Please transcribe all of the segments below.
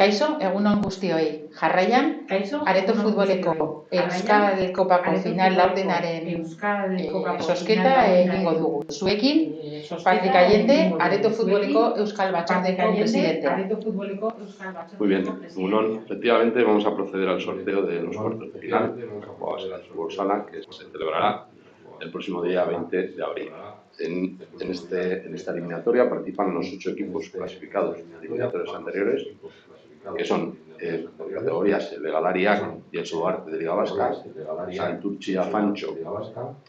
Kaixo, egunon guztioi. Jarraian, Areto Futboleko Euskal Kopako final laurdenaren zozketa egingo dugu. Zuekin, Patrick Allende, Areto Futboleko Euskal Batzordeko presidentea. Muy bien, egunon. Efectivamente vamos a proceder al sorteo de los cuartos de final de la Fútbol Sala, que se celebrará el próximo día 20 de abril. En esta eliminatoria participan los 8 equipos clasificados en eliminatorias anteriores, que son por categorías el Egalariak y el Soloarte de Liga Vasca, Santurtzi Afancho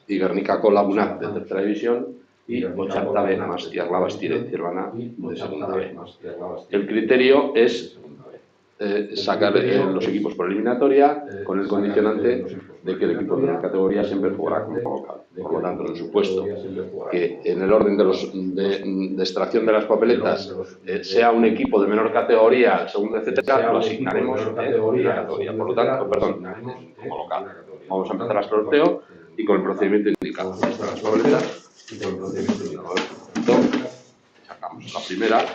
y Gernikako Lagunak de tercera división y Otxartabe Mastiak Labastide y Zierbana de segunda B. El criterio es sacar los equipos por eliminatoria con el condicionante de que el equipo de menor categoría siempre jugará como local. Por lo tanto, en el supuesto que en el orden de extracción de las papeletas sea un equipo de menor categoría, segundo, etcétera, lo asignaremos en la categoría. Por lo tanto, como local. Vamos a empezar el sorteo y con el procedimiento indicado. Las papeletas y con el procedimiento indicado. Sacamos la primera.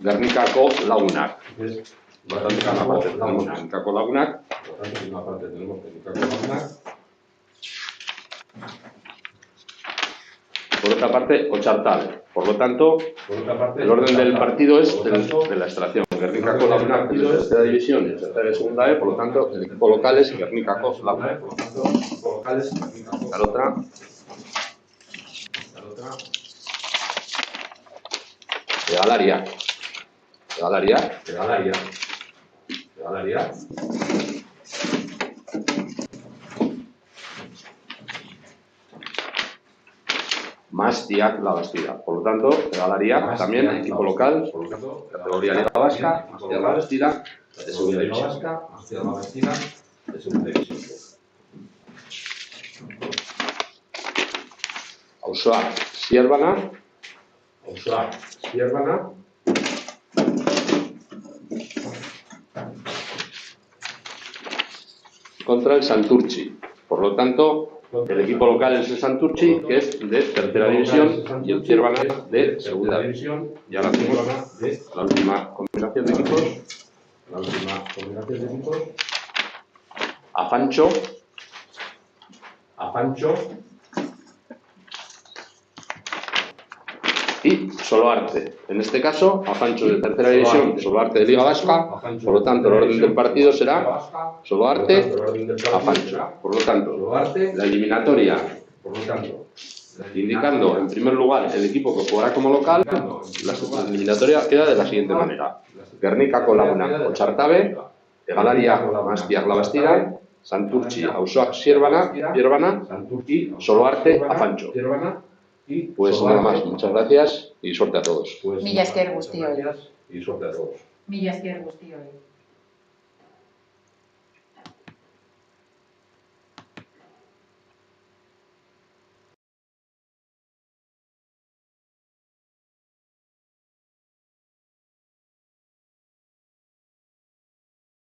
Gernikako Lagunak. Bastante en una parte tenemos Gernikako Lagunak. Por otra parte, Otxartabe. Por lo tanto, el orden del partido es de la extracción. Gernikako Lagunak de tercera división y tercera de segunda B. Por lo tanto, el equipo local es Gernikako Lagunak. La otra. Egalariak. Mastiak Labastida. Por lo tanto, Egalariak también equipo local, categoría Liga Vasca, Mastiak Labastida de segunda división. Auzoak Zierbana. Contra el Santurtzi. Por lo tanto, el equipo local es el Santurtzi, que es de tercera división, y el Zierbana de segunda división. Y ahora tenemos la última combinación de equipos. Afancho. Y Soloarte. En este caso, Afancho de tercera división, Soloarte de Liga Vasca. Por lo tanto, el orden del partido será Soloarte, Afancho. Por lo tanto, la eliminatoria, indicando en primer lugar el equipo que jugará como local, la eliminatoria queda de la siguiente manera: Gernikako Lagunak Otxartabe, Egalariak Mastiak Labastida, Santurtzi Auzoak Zierbana y Soloarte Afancho. Pues nada más, muchas gracias y suerte a todos. Mila esker guztioi. Y suerte a todos. Mila esker guztioi.